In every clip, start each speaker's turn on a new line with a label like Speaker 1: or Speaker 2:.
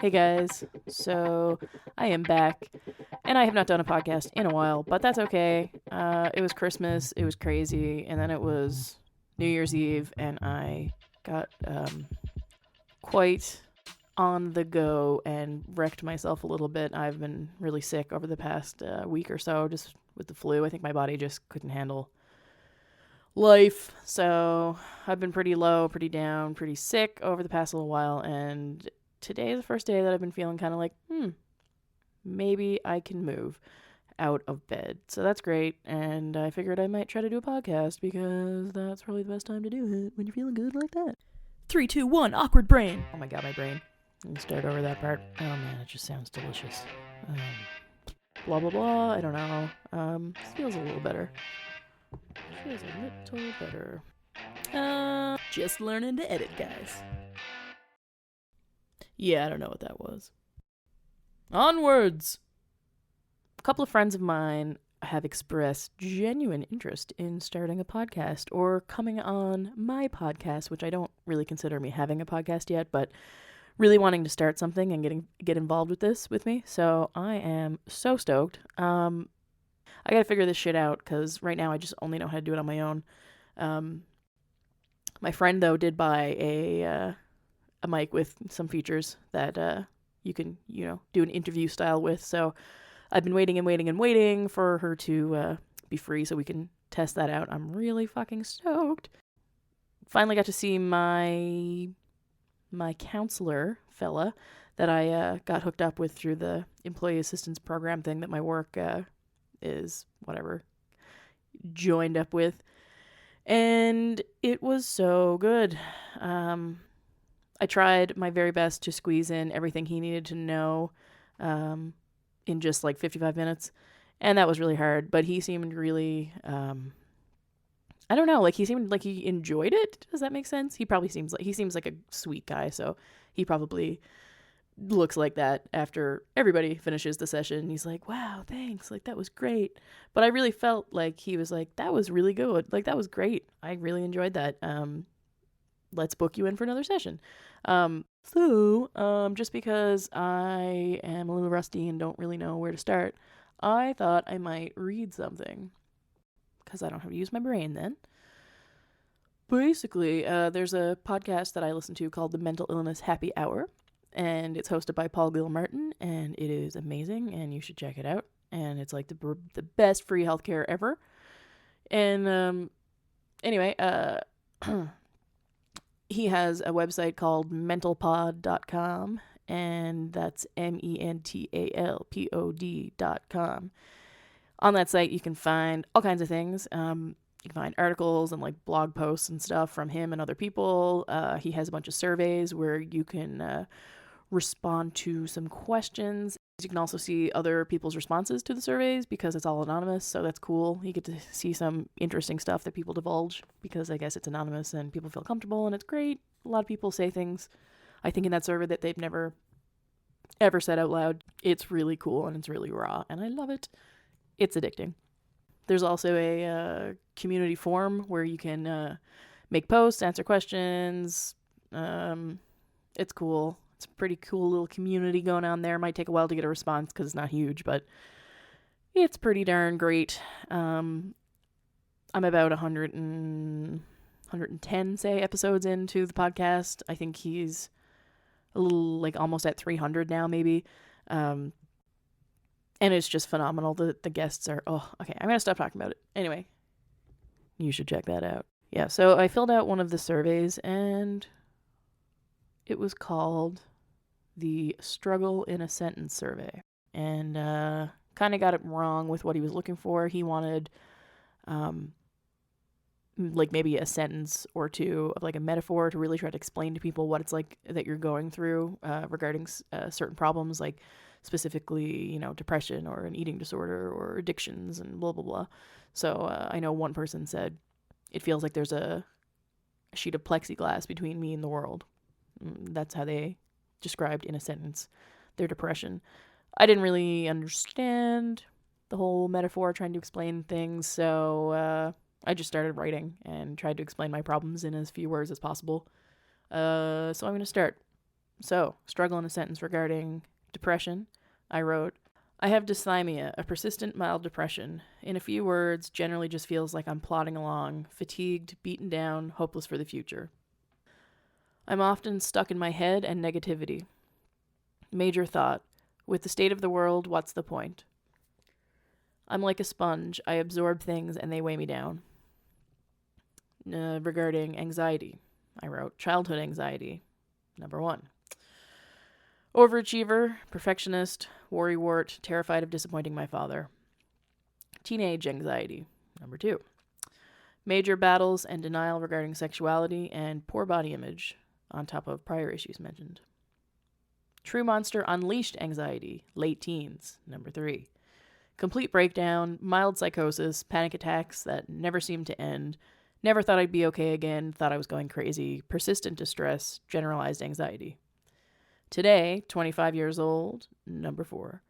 Speaker 1: Hey guys, so I am back, and I have not done a podcast in a while, but that's okay. It was Christmas, it was crazy, and then it was New Year's Eve, and I got quite on the go and wrecked myself a little bit. I've been really sick over the past week or so, just with the flu. I think my body just couldn't handle life, so I've been pretty low, pretty down, pretty sick over the past little while, and today is the first day that I've been feeling kind of like, maybe I can move out of bed. So that's great. And I figured I might try to do a podcast because that's probably the best time to do it when you're feeling good like that. 3, 2, 1, awkward brain. Oh my god, my brain. Let me start over that part. Oh man, it just sounds delicious. Blah blah blah. I don't know. This feels a little better. Feels a little better. Just learning to edit, guys. Yeah, I don't know what that was. Onwards! A couple of friends of mine have expressed genuine interest in starting a podcast or coming on my podcast, which I don't really consider me having a podcast yet, but really wanting to start something and get involved with this with me. So I am so stoked. I gotta figure this shit out because right now I just only know how to do it on my own. My friend though did buy a mic with some features that you can, do an interview style with. So I've been waiting for her to be free so we can test that out. I'm really fucking stoked. Finally got to see my counselor fella that I got hooked up with through the employee assistance program thing that my work is joined up with. And it was so good. I tried my very best to squeeze in everything he needed to know in just like 55 minutes. And that was really hard. But he seemed really, I don't know, like he seemed like he enjoyed it. Does that make sense? He seems like a sweet guy. So he probably looks like that after everybody finishes the session. He's like, wow, thanks. Like, that was great. But I really felt like he was like, that was really good. Like, that was great. I really enjoyed that. Let's book you in for another session. Just because I am a little rusty and don't really know where to start, I thought I might read something. Because I don't have to use my brain then. Basically, there's a podcast that I listen to called The Mental Illness Happy Hour. And it's hosted by Paul Gilmartin. And it is amazing. And you should check it out. And it's like the best free healthcare ever. And anyway, he has a website called mentalpod.com, and that's mentalpod.com. On that site, you can find all kinds of things. You can find articles and like blog posts and stuff from him and other people. He has a bunch of surveys where you can respond to some questions. You can also see other people's responses to the surveys because it's all anonymous, so that's cool. You get to see some interesting stuff that people divulge because I guess it's anonymous and people feel comfortable, and it's great. A lot of people say things, I think, in that survey that they've never ever said out loud. It's really cool and it's really raw, and I love it. It's addicting. There's also a community forum where you can make posts, answer questions. It's cool. It's a pretty cool little community going on there. Might take a while to get a response because it's not huge, but it's pretty darn great. I'm about 110, say, episodes into the podcast. I think he's a little, like, almost at 300 now, maybe. And it's just phenomenal. The guests are, okay, I'm going to stop talking about it. Anyway, you should check that out. Yeah, so I filled out one of the surveys, and it was called the Struggle in a Sentence survey. And kind of got it wrong with what he was looking for. He wanted like maybe a sentence or two of like a metaphor to really try to explain to people what it's like that you're going through regarding certain problems, like specifically, depression or an eating disorder or addictions and blah, blah, blah. So I know one person said, it feels like there's a sheet of plexiglass between me and the world. That's how they described in a sentence their depression. I didn't really understand the whole metaphor trying to explain things, so I just started writing and tried to explain my problems in as few words as possible. So I'm going to start. So, struggle in a sentence regarding depression. I wrote, I have dysthymia, a persistent mild depression. In a few words, generally just feels like I'm plodding along, fatigued, beaten down, hopeless for the future. I'm often stuck in my head and negativity. Major thought. With the state of the world, what's the point? I'm like a sponge. I absorb things and they weigh me down. Regarding anxiety, I wrote, childhood anxiety. Number 1. Overachiever, perfectionist, worrywart, terrified of disappointing my father. Teenage anxiety. Number 2. Major battles and denial regarding sexuality and poor body image, on top of prior issues mentioned. True monster unleashed anxiety, late teens. Number 3. Complete breakdown, mild psychosis, panic attacks that never seemed to end, never thought I'd be okay again, thought I was going crazy, persistent distress, generalized anxiety. Today, 25 years old, number 4.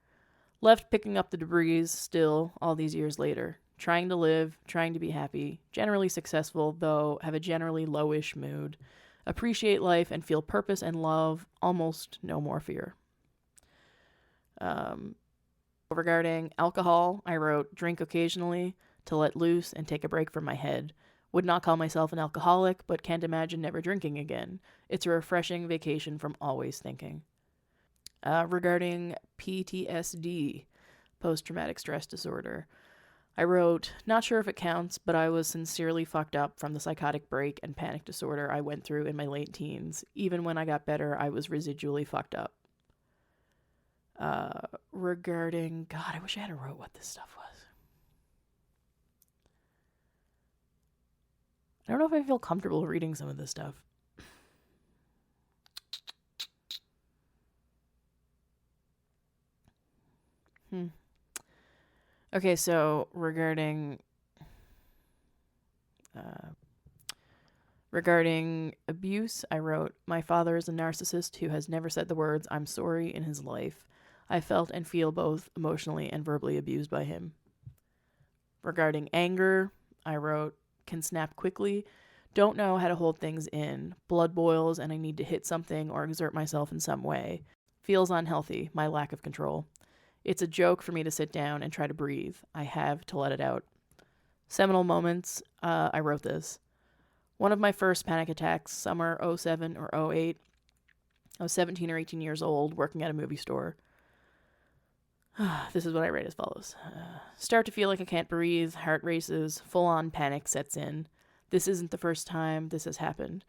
Speaker 1: Left picking up the debris still, all these years later. Trying to live, trying to be happy, generally successful, though have a generally lowish mood. Appreciate life and feel purpose and love, almost no more fear. Regarding alcohol, I wrote, drink occasionally, to let loose and take a break from my head. Would not call myself an alcoholic, but can't imagine never drinking again. It's a refreshing vacation from always thinking. Regarding PTSD, post-traumatic stress disorder, I wrote, not sure if it counts, but I was sincerely fucked up from the psychotic break and panic disorder I went through in my late teens. Even when I got better, I was residually fucked up. Regarding, God, I wish I had wrote what this stuff was. I don't know if I feel comfortable reading some of this stuff. Okay, so regarding abuse, I wrote, my father is a narcissist who has never said the words I'm sorry in his life. I felt and feel both emotionally and verbally abused by him. Regarding anger, I wrote, can snap quickly, don't know how to hold things in, blood boils and I need to hit something or exert myself in some way. Feels unhealthy, my lack of control. It's a joke for me to sit down and try to breathe. I have to let it out. Seminal moments, I wrote this. One of my first panic attacks, summer 07 or 08. I was 17 or 18 years old, working at a movie store. This is what I write as follows. Start to feel like I can't breathe, heart races, full-on panic sets in. This isn't the first time this has happened.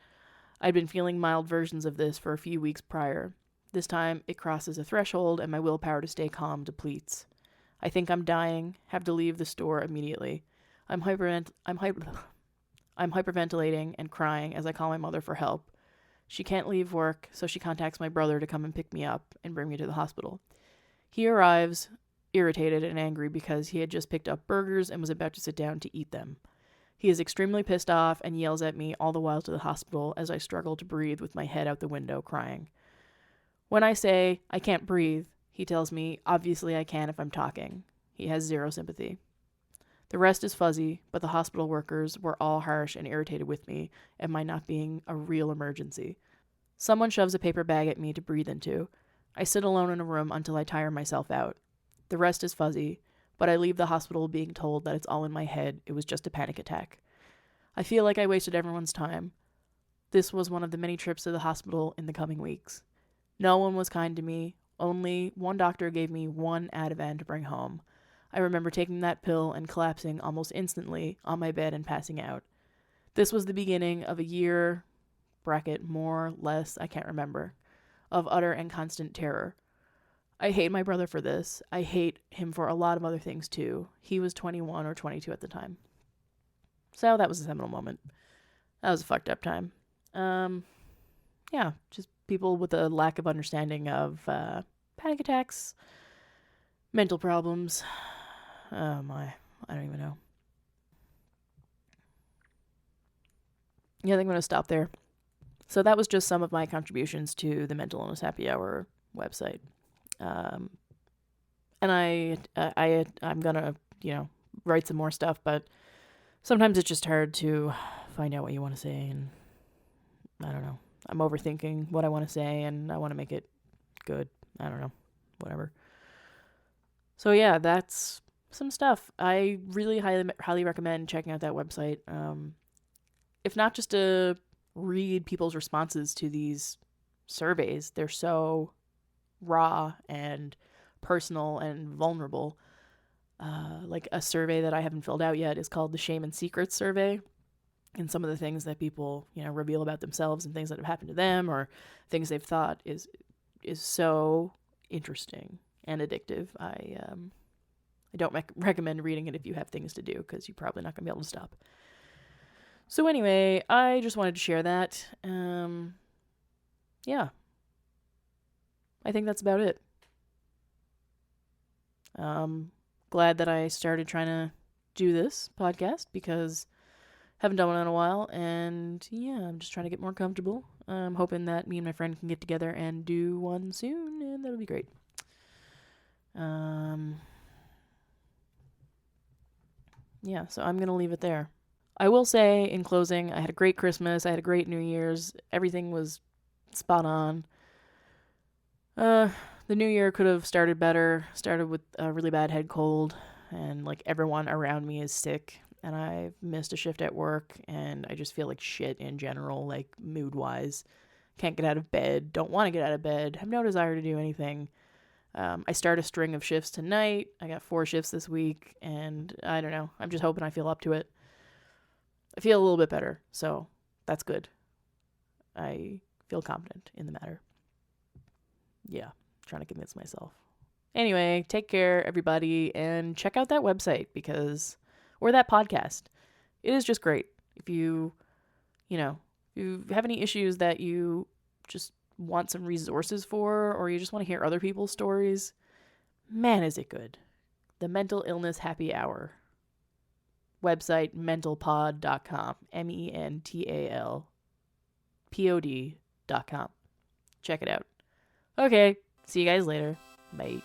Speaker 1: I'd been feeling mild versions of this for a few weeks prior. This time, it crosses a threshold and my willpower to stay calm depletes. I think I'm dying, have to leave the store immediately. I'm hyperventilating and crying as I call my mother for help. She can't leave work, so she contacts my brother to come and pick me up and bring me to the hospital. He arrives, irritated and angry because he had just picked up burgers and was about to sit down to eat them. He is extremely pissed off and yells at me all the while to the hospital as I struggle to breathe with my head out the window, crying. When I say, I can't breathe, he tells me, obviously I can if I'm talking. He has zero sympathy. The rest is fuzzy, but the hospital workers were all harsh and irritated with me and my not being a real emergency. Someone shoves a paper bag at me to breathe into. I sit alone in a room until I tire myself out. The rest is fuzzy, but I leave the hospital being told that it's all in my head, it was just a panic attack. I feel like I wasted everyone's time. This was one of the many trips to the hospital in the coming weeks. No one was kind to me. Only one doctor gave me one Ativan to bring home. I remember taking that pill and collapsing almost instantly on my bed and passing out. This was the beginning of a year, more, less, I can't remember, of utter and constant terror. I hate my brother for this. I hate him for a lot of other things too. He was 21 or 22 at the time. So that was a seminal moment. That was a fucked up time. Yeah, just people with a lack of understanding of panic attacks, mental problems. Oh my, I don't even know. Yeah, I think I'm going to stop there. So that was just some of my contributions to the Mental Illness Happy Hour website. And I'm going to, write some more stuff, but sometimes it's just hard to find out what you want to say, and I don't know. I'm overthinking what I want to say, and I want to make it good. I don't know. Whatever. So yeah, that's some stuff. I really highly recommend checking out that website. If not just to read people's responses to these surveys, they're so raw and personal and vulnerable. Like a survey that I haven't filled out yet is called the Shame and Secrets survey. And some of the things that people, reveal about themselves and things that have happened to them or things they've thought is so interesting and addictive. I don't recommend reading it if you have things to do because you're probably not going to be able to stop. So anyway, I just wanted to share that. Yeah. I think that's about it. Glad that I started trying to do this podcast because I haven't done one in a while, and yeah, I'm just trying to get more comfortable. I'm hoping that me and my friend can get together and do one soon, and that'll be great. Yeah, so I'm going to leave it there. I will say, in closing, I had a great Christmas. I had a great New Year's. Everything was spot on. The new year could have started better. Started with a really bad head cold, and like everyone around me is sick, and I missed a shift at work, and I just feel like shit in general, like mood-wise. Can't get out of bed. Don't want to get out of bed. Have no desire to do anything. I start a string of shifts tonight. I got 4 shifts this week, and I don't know. I'm just hoping I feel up to it. I feel a little bit better, so that's good. I feel confident in the matter. Yeah, trying to convince myself. Anyway, take care, everybody, and check out that website or that podcast. It is just great. If you have any issues that you just want some resources for, or you just want to hear other people's stories, man, is it good. The Mental Illness Happy Hour. Website, mentalpod.com. mentalpod.com. Check it out. Okay, see you guys later. Bye.